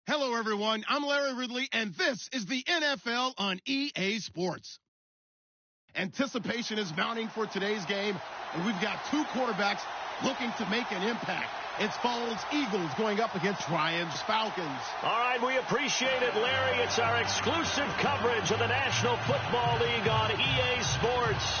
Hello, everyone. I'm Larry Ridley, and this is the NFL on EA Sports. Anticipation is mounting for today's game, and we've got two quarterbacks looking to make an impact. It's Foles Eagles going up against Ryan's Falcons. All right, we appreciate it, Larry. It's our exclusive coverage of the National Football League on EA Sports.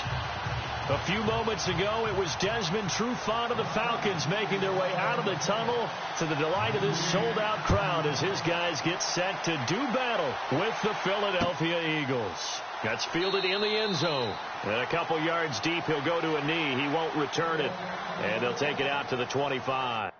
A few moments ago, it was Desmond Trufant of the Falcons making their way out of the tunnel to the delight of this sold-out crowd as his guys get set to do battle with the Philadelphia Eagles. That's fielded in the end zone. And a couple yards deep, he'll go to a knee. He won't return it. And they'll take it out to the 25.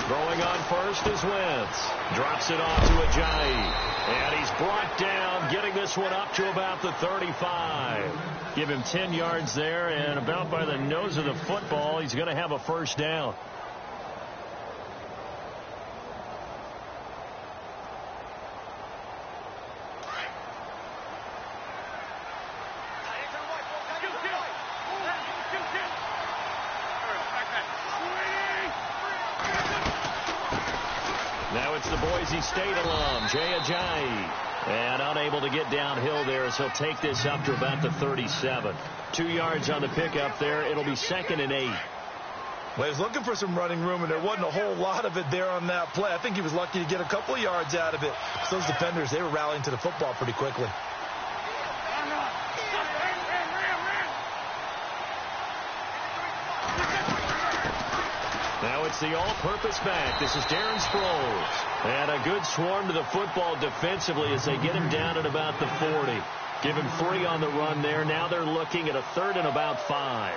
Throwing on first is Wentz. Drops it off to Ajayi. And he's brought down, getting this one up to about the 35. Give him 10 yards there, and about by the nose of the football, he's going to have a first down. Now it's the Boise State alum, Jay Ajayi. And unable to get downhill there as he'll take this up to about the 37. 2 yards on the pickup there. It'll be 2nd and 8. Well, he's looking for some running room, and there wasn't a whole lot of it there on that play. I think he was lucky to get a couple of yards out of it. Those defenders, they were rallying to the football pretty quickly. Now it's the all-purpose back. This is Darren Sproles. And a good swarm to the football defensively as they get him down at about the 40. Give him 3 on the run there. Now they're looking at a 3rd and about 5.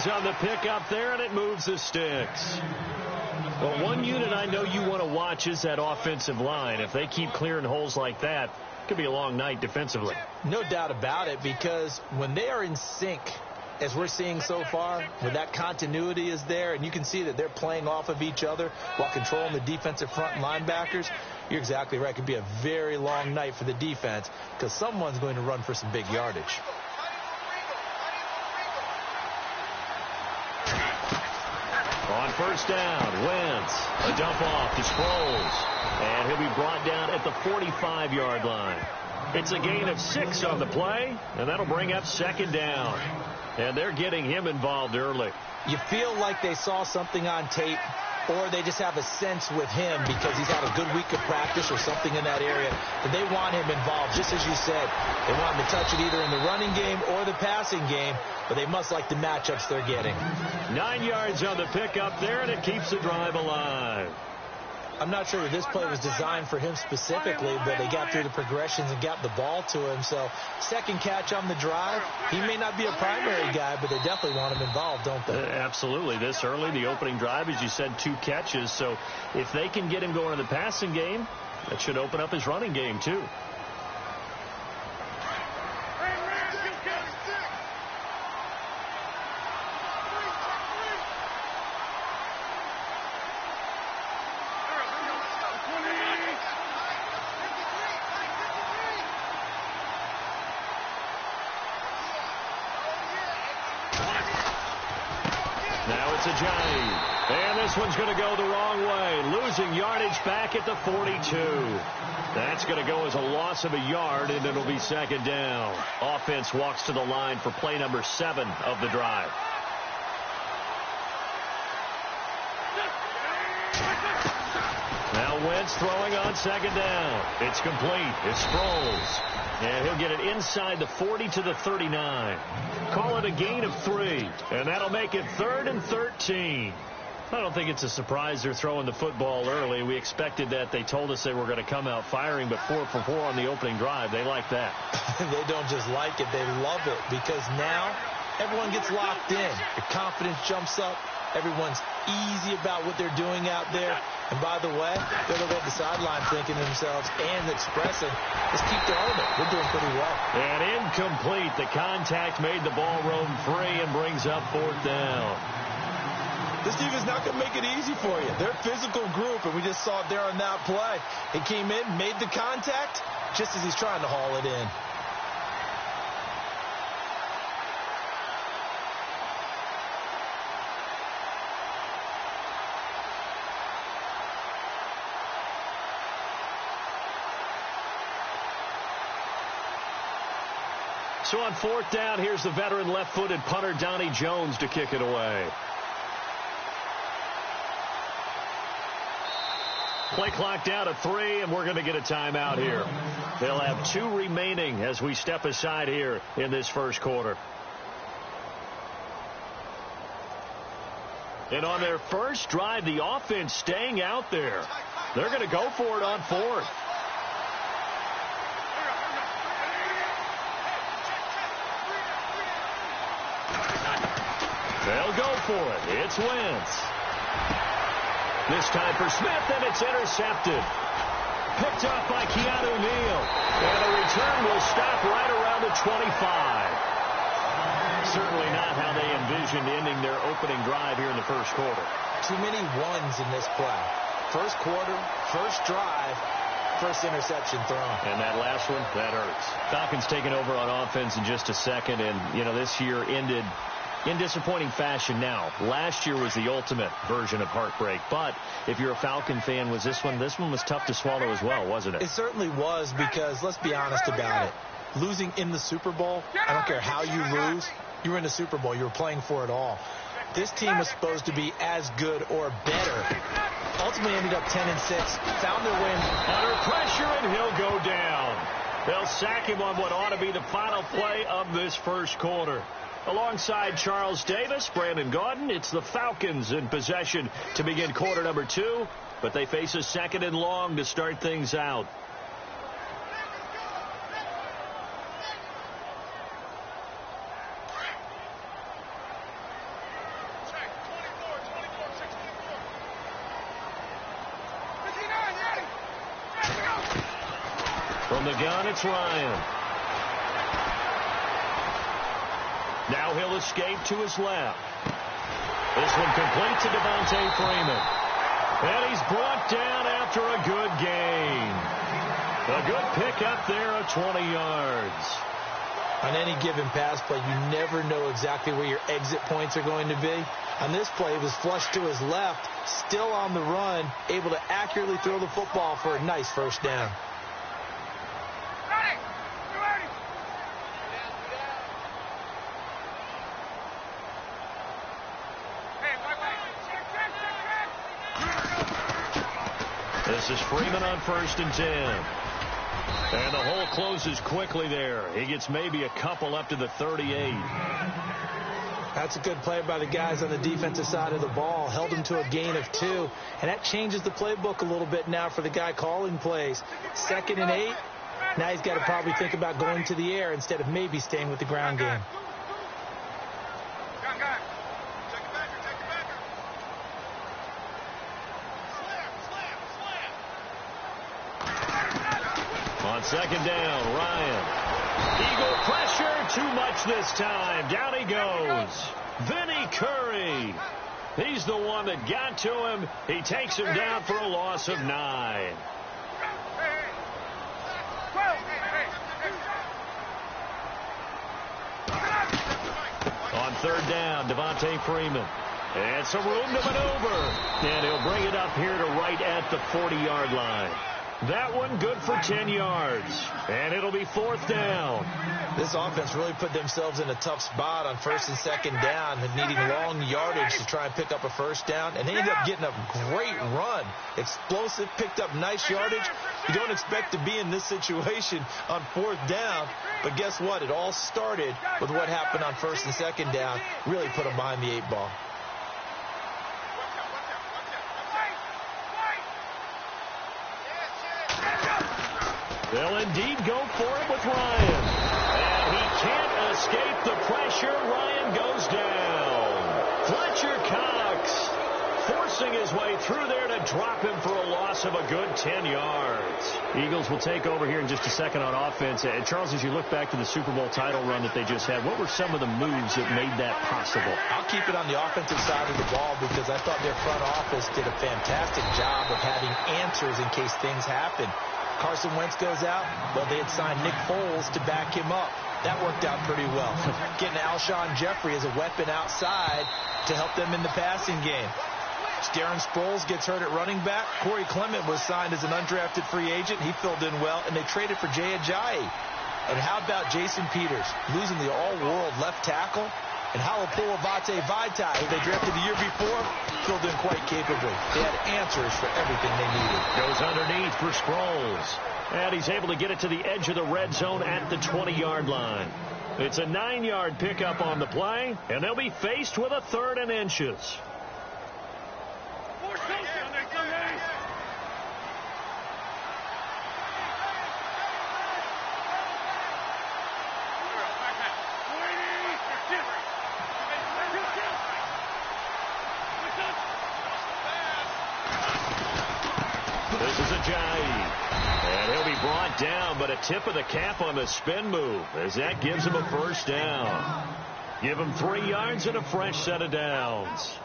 On the pickup there, and it moves the sticks. Well, one unit I know you want to watch is that offensive line. If they keep clearing holes like that, it could be a long night defensively. No doubt about it, because when they are in sync, as we're seeing so far, when that continuity is there, and you can see that they're playing off of each other while controlling the defensive front and linebackers, you're exactly right. It could be a very long night for the defense because someone's going to run for some big yardage. On first down, Wentz. A dump off to Sproles. And he'll be brought down at the 45-yard line. It's a gain of 6 on the play, and that'll bring up 2nd down. And they're getting him involved early. You feel like they saw something on tape, or they just have a sense with him because he's had a good week of practice or something in that area that they want him involved. Just as you said, they want him to touch it either in the running game or the passing game, but they must like the matchups they're getting. 9 yards on the pickup there, and it keeps the drive alive. I'm not sure that this play was designed for him specifically, but they got through the progressions and got the ball to him. So second catch on the drive. He may not be a primary guy, but they definitely want him involved, don't they? Absolutely. This early, the opening drive, as you said, 2 catches. So if they can get him going in the passing game, that should open up his running game too. And this one's going to go the wrong way, losing yardage back at the 42. That's going to go as a loss of a yard, and it'll be second down. Offense walks to the line for play number 7 of the drive. Now Wentz throwing on second down. It's complete. It's Sproles. And he'll get it inside the 40 to the 39. Call it a gain of 3. And that'll make it 3rd and 13. I don't think it's a surprise they're throwing the football early. We expected that. They told us they were going to come out firing, but 4 for 4 on the opening drive. They like that. They don't just like it. They love it because now everyone gets locked in. The confidence jumps up. Everyone's easy about what they're doing out there. And by the way, they're looking at the sideline thinking to themselves and expressing, let's keep throwing it. We're doing pretty well. And incomplete. The contact made the ball roam free and brings up 4th down. This team is not going to make it easy for you. They're a physical group, and we just saw it there on that play. He came in, made the contact, just as he's trying to haul it in. So on 4th down, here's the veteran left-footed punter Donnie Jones to kick it away. Play clock down to 3, and we're going to get a timeout here. They'll have 2 remaining as we step aside here in this first quarter. And on their first drive, the offense staying out there. They're going to go for it on 4th. They'll go for it. It's Wentz. This time for Smith, and it's intercepted. Picked off by Keanu Neal. And the return will stop right around the 25. Certainly not how they envisioned ending their opening drive here in the first quarter. Too many ones in this play. First quarter, first drive, first interception thrown. And that last one, that hurts. Falcons taking over on offense in just a second. And, you know, this year ended in disappointing fashion now. Last year was the ultimate version of heartbreak. But if you're a Falcon fan, was this one was tough to swallow as well, wasn't it? It certainly was because, let's be honest about it, losing in the Super Bowl, I don't care how you lose, you were in the Super Bowl. You were playing for it all. This team was supposed to be as good or better. Ultimately ended up 10-6, found their win. Under pressure, and he'll go down. They'll sack him on what ought to be the final play of this first quarter. Alongside Charles Davis, Brandon Gaudin, it's the Falcons in possession to begin quarter number 2, but they face a 2nd and long to start things out. From the gun, it's Ryan. Now he'll escape to his left. This one complete to Devontae Freeman. And he's brought down after a good gain. A good pick up there of 20 yards. On any given pass play, you never know exactly where your exit points are going to be. On this play, it was flushed to his left, still on the run, able to accurately throw the football for a nice first down. This is Freeman on 1st and 10. And the hole closes quickly there. He gets maybe a couple up to the 38. That's a good play by the guys on the defensive side of the ball. Held him to a gain of 2. And that changes the playbook a little bit now for the guy calling plays. 2nd and 8. Now he's got to probably think about going to the air instead of maybe staying with the ground game. On 2nd down, Ryan. Eagle pressure, too much this time. Down he goes. Vinny Curry. He's the one that got to him. He takes him down for a loss of 9. On 3rd down, Devontae Freeman. And some room to maneuver. And he'll bring it up here to right at the 40-yard line. That one good for 10 yards. And it'll be 4th down. This offense really put themselves in a tough spot on 1st and 2nd down, needing long yardage to try and pick up a 1st down. And they ended up getting a great run. Explosive, picked up nice yardage. You don't expect to be in this situation on 4th down. But guess what? It all started with what happened on 1st and 2nd down. Really put them behind the 8 ball. They'll indeed go for it with Ryan. And he can't escape the pressure. Ryan goes down. Fletcher Cox forcing his way through there to drop him for a loss of a good 10 yards. Eagles will take over here in just a second on offense. And Charles, as you look back to the Super Bowl title run that they just had, what were some of the moves that made that possible? I'll keep it on the offensive side of the ball because I thought their front office did a fantastic job of having answers in case things happen. Carson Wentz goes out. Well, they had signed Nick Foles to back him up. That worked out pretty well. Getting Alshon Jeffrey as a weapon outside to help them in the passing game. Darren Sproles gets hurt at running back. Corey Clement was signed as an undrafted free agent. He filled in well, and they traded for Jay Ajayi. And how about Jason Peters losing the all-world left tackle? And Halapoulivaati Vaitai, who they drafted the year before, filled in quite capably. They had answers for everything they needed. Goes underneath for Sproles. And he's able to get it to the edge of the red zone at the 20-yard line. It's a 9-yard pickup on the play, and they'll be faced with a 3rd and inches. This is Ajayi. And he'll be brought down, but a tip of the cap on the spin move as that gives him a 1st down. Give him 3 yards and a fresh set of downs.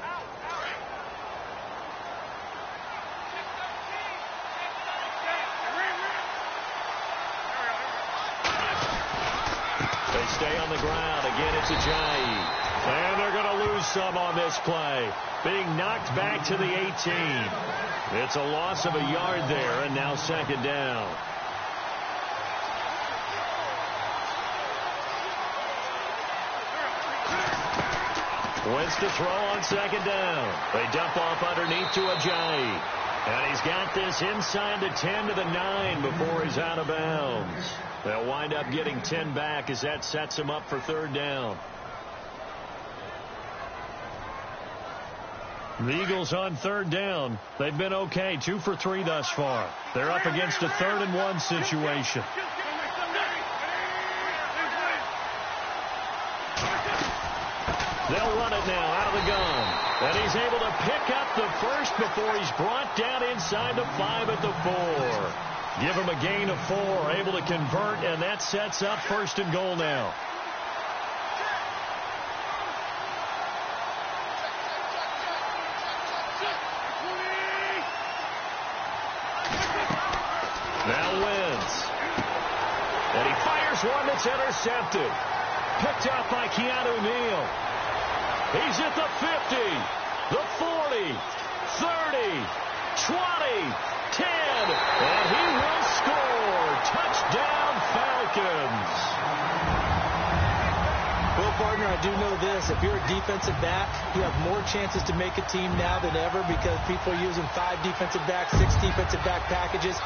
They stay on the ground. Again, it's Ajayi. And they're going to lose some on this play. Being knocked back to the 18. It's a loss of a yard there, and now 2nd down. Wentz to throw on 2nd down. They dump off underneath to Ajayi. And he's got this inside the 10 to the 9 before he's out of bounds. They'll wind up getting 10 back as that sets him up for 3rd down. The Eagles on 3rd down. They've been okay, 2 for 3 thus far. They're up against a 3rd and 1 situation. They'll run it now out of the gun. And he's able to pick up the 1st before he's brought down inside the 5 at the 4. Give him a gain of 4, able to convert, and that sets up 1st and goal now. Now Wentz. And he fires one that's intercepted. Picked up by Keanu Neal. He's at the 50, the 40, 30, 20, 10, and he will score. Touchdown, Falcons. Well, partner, I do know this. If you're a defensive back, you have more chances to make a team now than ever because people are using 5 defensive backs, 6 defensive back packages.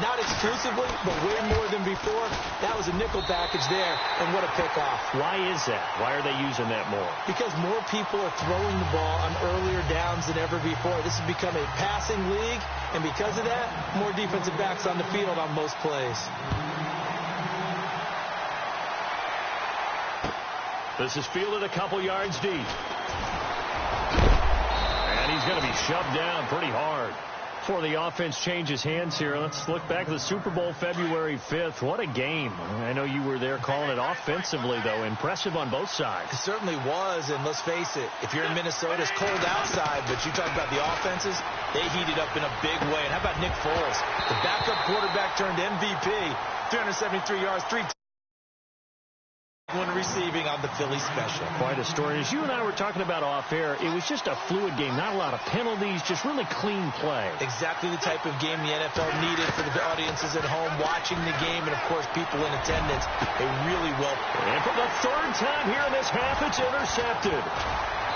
Not exclusively, but way more than before. That was a nickel package there, and what a pickoff. Why is that? Why are they using that more? Because more people are throwing the ball on earlier downs than ever before. This has become a passing league, and because of that, more defensive backs on the field on most plays. This is fielded a couple yards deep. And he's going to be shoved down pretty hard. Before the offense changes hands here, let's look back at the Super Bowl February 5th. What a game. I know you were there calling it offensively, though. Impressive on both sides. It certainly was, and let's face it, if you're in Minnesota, it's cold outside, but you talk about the offenses, they heated up in a big way. And how about Nick Foles? The backup quarterback turned MVP, 373 yards, 3 when receiving on the Philly special. Quite a story. As you and I were talking about off air, it was just a fluid game. Not a lot of penalties, just really clean play. Exactly the type of game the NFL needed for the audiences at home watching the game, and, of course, people in attendance. They really well. And for the third time here in this half, it's intercepted.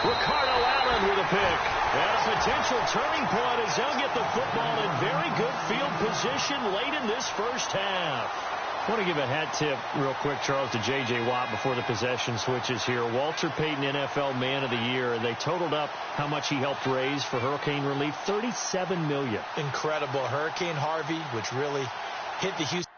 Ricardo Allen with a pick. And a potential turning point as they'll get the football in very good field position late in this first half. I want to give a hat tip real quick, Charles, to J.J. Watt before the possession switches here. Walter Payton, NFL Man of the Year. They totaled up how much he helped raise for hurricane relief, $37 million. Incredible. Hurricane Harvey, which really hit the Houston